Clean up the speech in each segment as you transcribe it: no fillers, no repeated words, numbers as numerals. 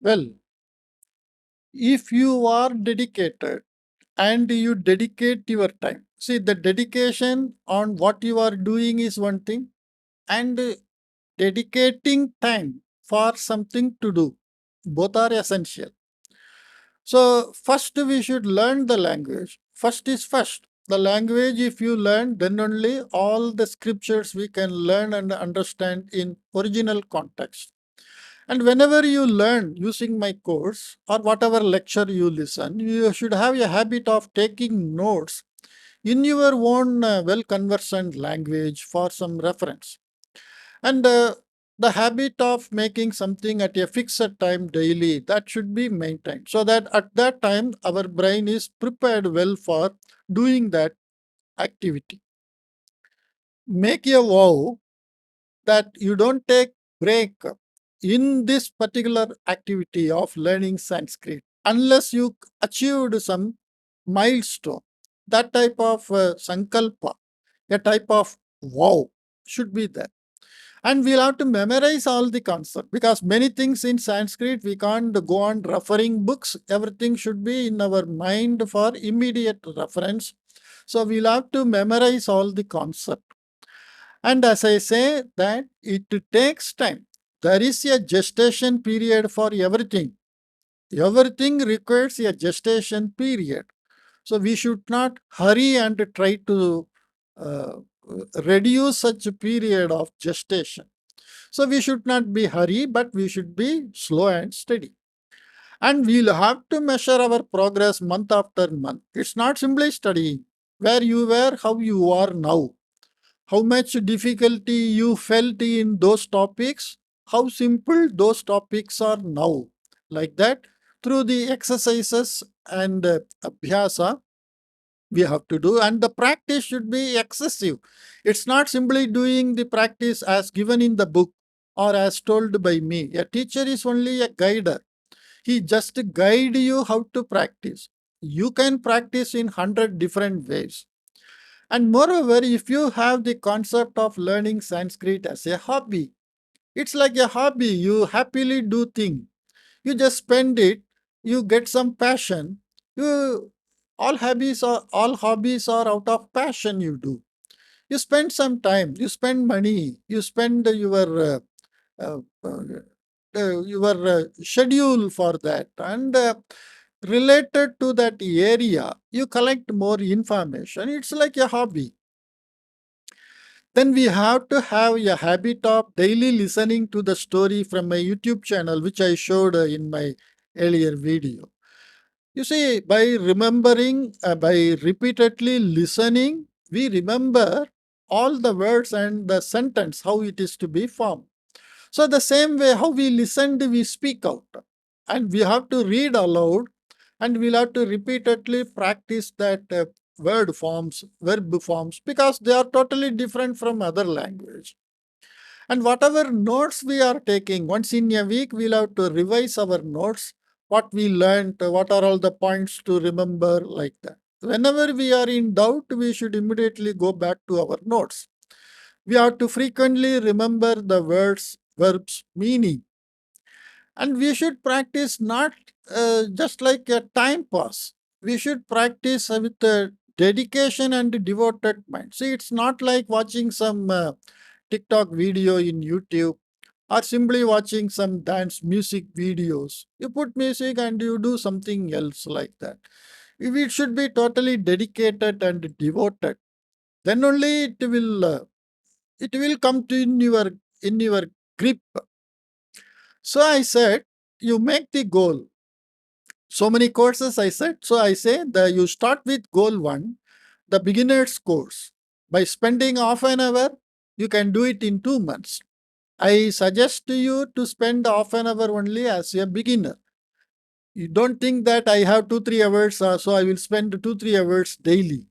Well, if you are dedicated and you dedicate your time, see, the dedication on what you are doing is one thing, and dedicating time for something to do, both are essential. So, first we should learn the language. First is first. The language, if you learn, then only all the scriptures we can learn and understand in original context. And whenever you learn using my course or whatever lecture you listen, you should have a habit of taking notes in your own well conversant language for some reference. And the habit of making something at a fixed time daily, that should be maintained so that at that time our brain is prepared well for doing that activity. Make a vow that you don't take break in this particular activity of learning Sanskrit unless you achieved some milestone. That type of sankalpa, a type of vow should be there. And we'll have to memorize all the concept because many things in Sanskrit we can't go on referring books. Everything should be in our mind for immediate reference. So we'll have to memorize all the concept. And as I say that it takes time. There is a gestation period for everything. Everything requires a gestation period. So we should not hurry and try to uh, reduce such a period of gestation. So we should not be hurry, but we should be slow and steady. And we'll have to measure our progress month after month. It's not simply studying where you were, how you are now, how much difficulty you felt in those topics, how simple those topics are now. Like that, through the exercises and abhyasa, we have to do, and the practice should be excessive. It's not simply doing the practice as given in the book or as told by me. A teacher is only a guider. He just guide you how to practice. You can practice in 100 different ways. And moreover, if you have the concept of learning Sanskrit as a hobby, it's like a hobby. You happily do things. You just spend it. You get some passion. You all hobbies are out of passion. You do. You spend some time. You spend money. You spend uh, uh, your schedule for that, and related to that area, you collect more information. It's like a hobby. Then we have to have a habit of daily listening to the story from my YouTube channel, which I showed in my earlier video. You see, by remembering, by repeatedly listening, we remember all the words and the sentence, how it is to be formed. So, the same way how we listened, we speak out. And we have to read aloud, and we'll have to repeatedly practice that word forms, verb forms, because they are totally different from other language. And whatever notes we are taking, once in a week, we'll have to revise our notes, what we learned, what are all the points to remember, like that. Whenever we are in doubt, we should immediately go back to our notes. We have to frequently remember the words, verbs, meaning. And we should practice not just like a time pass. We should practice with dedication and devoted mind. See, it's not like watching some TikTok video in YouTube or simply watching some dance music videos. You put music and you do something else like that. If it should be totally dedicated and devoted. Then only it will come to in your grip. So I said, you make the goal. So many courses I said. So I say that you start with goal one, the beginner's course. By spending half an hour, you can do it in 2 months. I suggest to you to spend half an hour only as a beginner. You don't think that I have 2 3 hours, so I will spend 2 3 hours daily.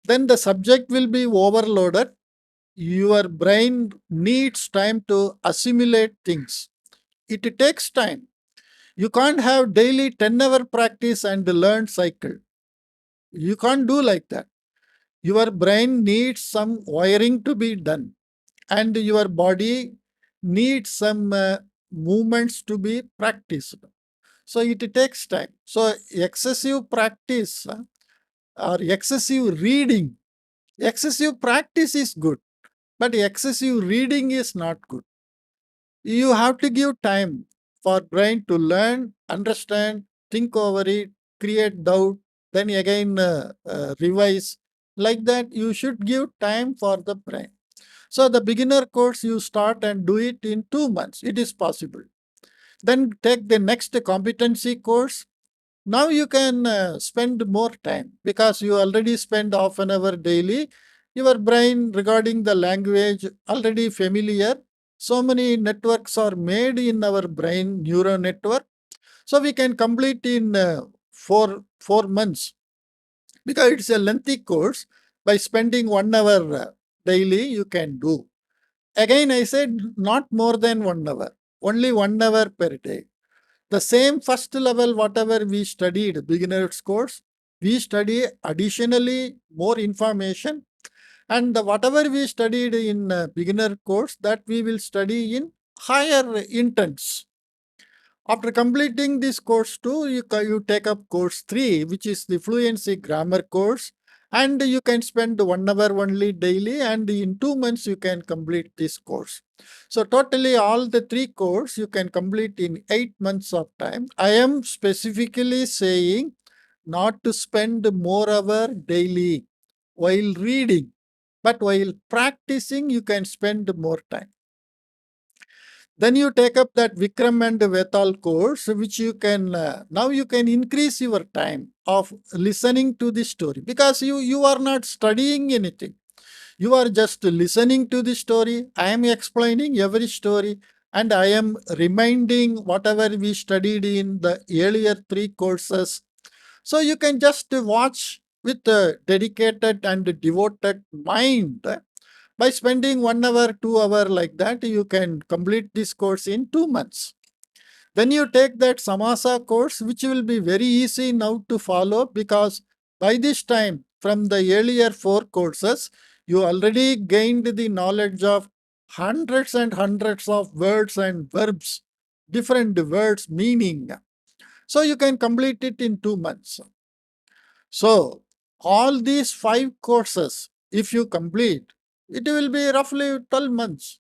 Then the subject will be overloaded. Your brain needs time to assimilate things. It takes time. You can't have daily 10-hour practice and learn cycle. You can't do like that. Your brain needs some wiring to be done, and your body needs some movements to be practiced. So it takes time. So excessive practice or excessive reading, excessive practice is good, but excessive reading is not good. You have to give time for brain to learn, understand, think over it, create doubt, then again revise. Like that, you should give time for the brain. So the beginner course you start and do it in 2 months. It is possible. Then take the next competency course. Now you can spend more time because you already spend half an hour daily. Your brain regarding the language already familiar. So many networks are made in our brain, neural network. So we can complete in 4 months because it's a lengthy course. By spending 1 hour daily, you can do. Again, I said not more than 1 hour, only 1 hour per day. The same first level, whatever we studied, beginner's course, we study additionally more information. And whatever we studied in beginner course, that we will study in higher intents. After completing this course 2, you take up course 3, which is the fluency grammar course. And you can spend 1 hour only daily, and in 2 months you can complete this course. So totally all the 3 course you can complete in 8 months of time. I am specifically saying not to spend more hour daily while reading, but while practicing you can spend more time. Then you take up that Vikram and Vetal course, which you can now you can increase your time of listening to the story because you are not studying anything. You are just listening to the story. I am explaining every story and I am reminding whatever we studied in the earlier 3 courses. So you can just watch with a dedicated and devoted mind. By spending 1 hour, 2 hour like that, you can complete this course in 2 months. Then you take that Samasa course, which will be very easy now to follow because by this time, from the earlier 4 courses, you already gained the knowledge of hundreds and hundreds of words and verbs, different words meaning. So you can complete it in 2 months. So all these 5 courses, if you complete, it will be roughly 12 months.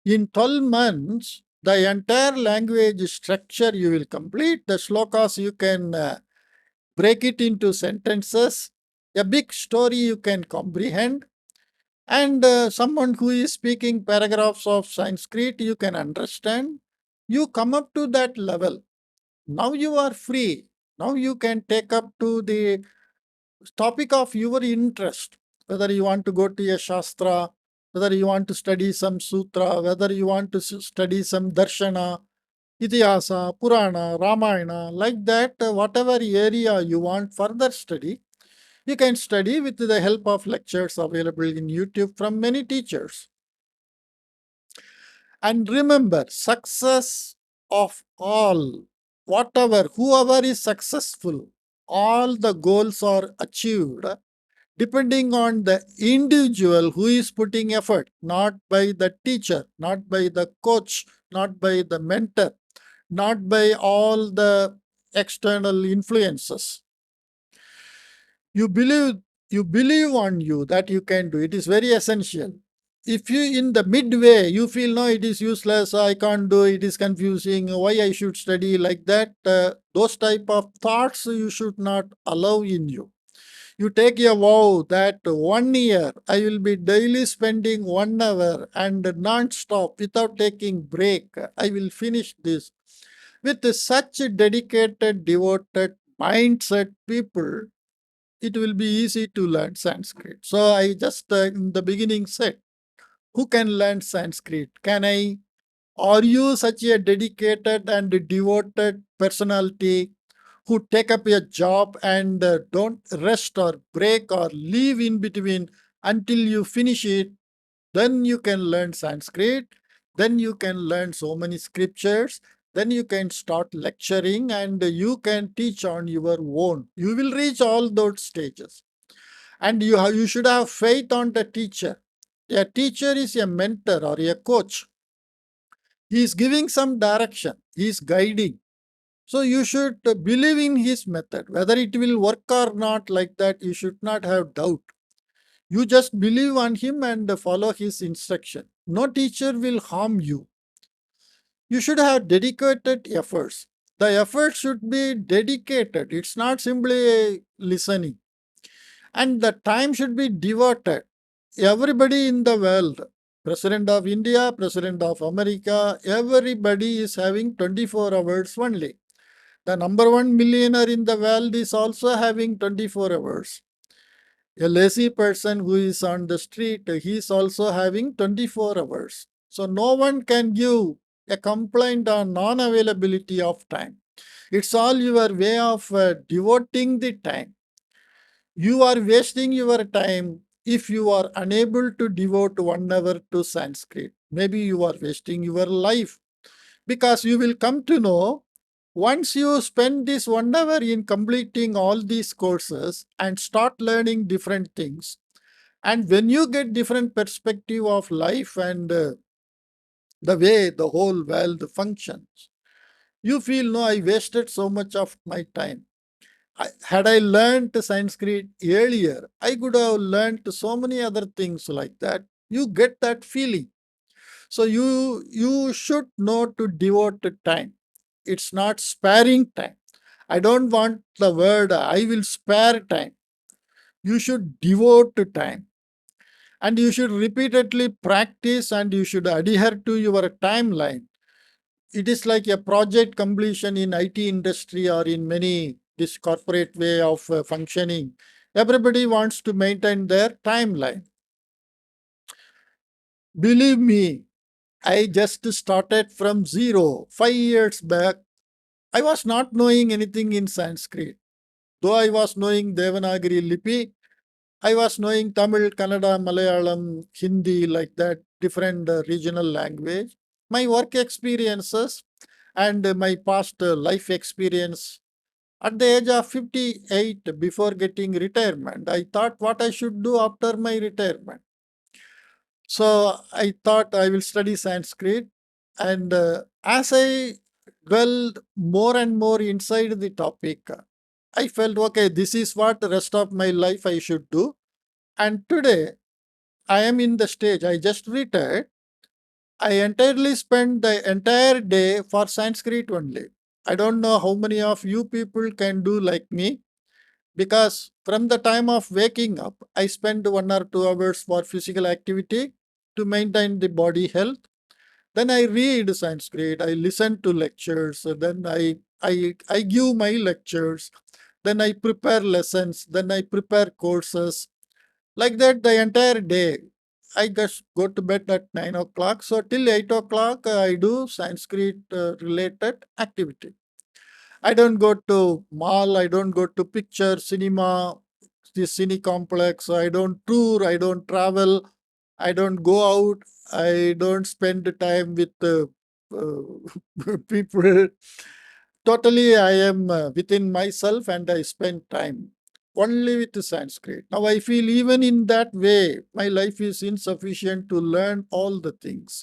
In 12 months, the entire language structure you will complete. The slokas you can break it into sentences. A big story you can comprehend. And someone who is speaking paragraphs of Sanskrit, you can understand. You come up to that level. Now you are free. Now you can take up to the topic of your interest, whether you want to go to a Shastra, whether you want to study some Sutra, whether you want to study some Darshana, Itihasa, Purana, Ramayana, like that, whatever area you want further study, you can study with the help of lectures available in YouTube from many teachers. And remember, success of all, whatever, whoever is successful, all the goals are achieved depending on the individual who is putting effort, not by the teacher, not by the coach, not by the mentor, not by all the external influences. You believe you believe on you that you can do. It is very essential. If you in the midway you feel no, it is useless, I can't do it, is confusing, why I should study like that, those type of thoughts you should not allow in you. You take a vow that 1 year I will be daily spending 1 hour and non-stop without taking break. I will finish this. With such dedicated, devoted mindset people, it will be easy to learn Sanskrit. So I just in the beginning said, who can learn Sanskrit? Can I? Are you such a dedicated and devoted personality who take up a job and don't rest or break or leave in between until you finish it? Then you can learn Sanskrit. Then you can learn so many scriptures. Then you can start lecturing and you can teach on your own. You will reach all those stages. And you should have faith on the teacher. A teacher is a mentor or a coach. He is giving some direction, he is guiding. So you should believe in his method. Whether it will work or not, like that, you should not have doubt. You just believe on him and follow his instruction. No teacher will harm you. You should have dedicated efforts. The effort should be dedicated. It's not simply listening. And the time should be devoted. Everybody in the world, President of India, President of America, everybody is having 24 hours only. The number one millionaire in the world is also having 24 hours. A lazy person who is on the street, he is also having 24 hours. So no one can give a complaint on non-availability of time. It's all your way of devoting the time. You are wasting your time if you are unable to devote 1 hour to Sanskrit. Maybe you are wasting your life, because you will come to know, once you spend this 1 hour in completing all these courses and start learning different things, and when you get different perspective of life and the way the whole world functions, you feel, no, I wasted so much of my time. Had I learned Sanskrit earlier, I could have learned so many other things like that. You get that feeling. So you should know to devote time. It's not sparing time. I don't want the word I will spare time. You should devote time. And you should repeatedly practice and you should adhere to your timeline. It is like a project completion in IT industry or in many this corporate way of functioning. Everybody wants to maintain their timeline. Believe me, I just started from zero 5 years back. I was not knowing anything in Sanskrit. Though I was knowing Devanagari Lipi, I was knowing Tamil, Kannada, Malayalam, Hindi, like that, different regional language. My work experiences and my past life experience. At the age of 58, before getting retirement, I thought what I should do after my retirement. So I thought I will study Sanskrit. And as I dwelled more and more inside the topic, I felt, okay, this is what the rest of my life I should do. And today, I am in the stage, I just retired. I entirely spend the entire day for Sanskrit only. I don't know how many of you people can do like me, because from the time of waking up, I spend 1 or 2 hours for physical activity to maintain the body health. Then I read Sanskrit, I listen to lectures, then I give my lectures, then I prepare lessons, then I prepare courses. Like that, the entire day. I just go to bed at 9 o'clock. So till 8 o'clock, I do Sanskrit related activity. I don't go to mall, I don't go to picture, cinema, the cine complex. I don't tour, I don't travel, I don't go out, I don't spend the time with people. Totally, I am within myself and I spend time only with Sanskrit. Now I feel even in that way, my life is insufficient to learn all the things.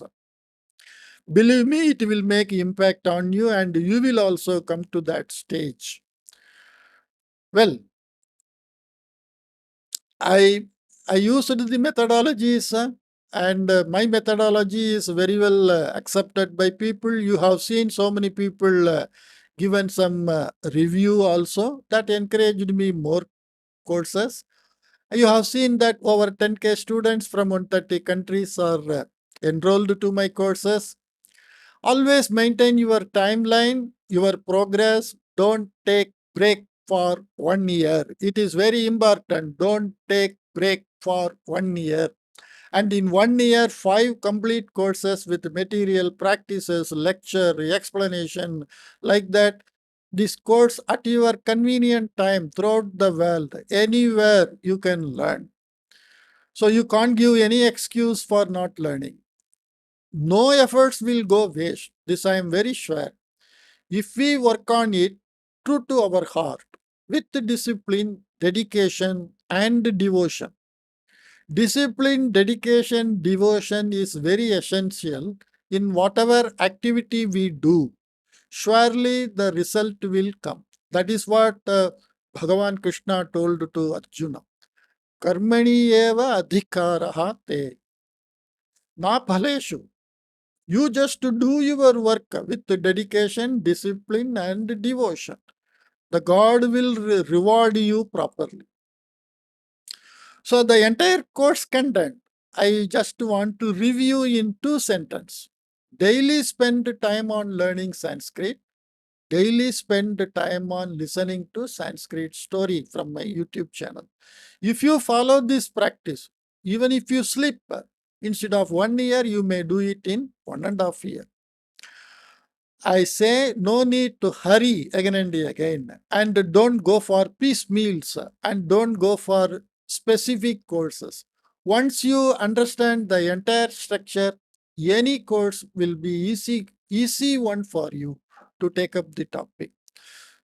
Believe me, it will make impact on you and you will also come to that stage. Well, I I used the methodologies and my methodology is very well accepted by people. You have seen so many people given some review also that encouraged me more courses. You have seen that over 10K students from 130 countries are enrolled to my courses. Always maintain your timeline, your progress. Don't take break for 1 year. It is very important. Don't take break for 1 year. And in 1 year, 5 complete courses with material, practices, lecture, explanation, like that. This course at your convenient time throughout the world, anywhere you can learn. So you can't give any excuse for not learning. No efforts will go waste. This I am very sure. If we work on it true to our heart, with discipline, dedication, and devotion. Discipline, dedication, devotion is very essential in whatever activity we do, surely the result will come. That is what Bhagavan Krishna told to Arjuna. Karmani eva adhikaraha te, na phaleshu. You just do your work with dedication, discipline, and devotion. The God will reward you properly. So the entire course content, I just want to review in 2 sentences. Daily spend time on learning Sanskrit. Daily spend time on listening to Sanskrit story from my YouTube channel. If you follow this practice, even if you sleep, instead of 1 year, you may do it in 1.5 years. I say no need to hurry again and again, and don't go for piecemeals and don't go for specific courses. Once you understand the entire structure, any course will be easy one for you to take up the topic.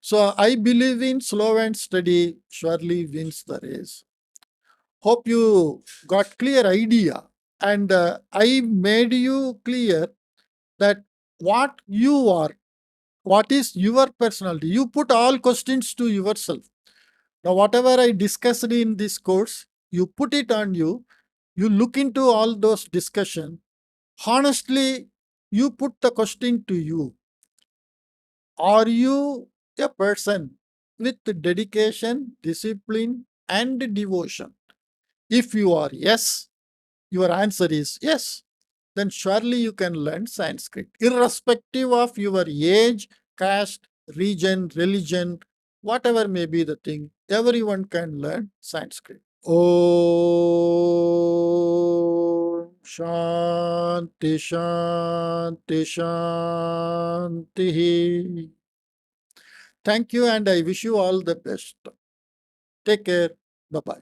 So I believe in slow and steady surely wins the race. Hope you got clear idea, and I made you clear that what you are, what is your personality. You put all questions to yourself. Now, whatever I discussed in this course, you put it on you. You look into all those discussion. Honestly, you put the question to you. Are you a person with dedication, discipline, and devotion? If you are yes, your answer is yes, then surely you can learn Sanskrit, irrespective of your age, caste, region, religion, whatever may be the thing. Everyone can learn Sanskrit. Om Shanti Shanti Shanti. Thank you, and I wish you all the best. Take care. Bye bye.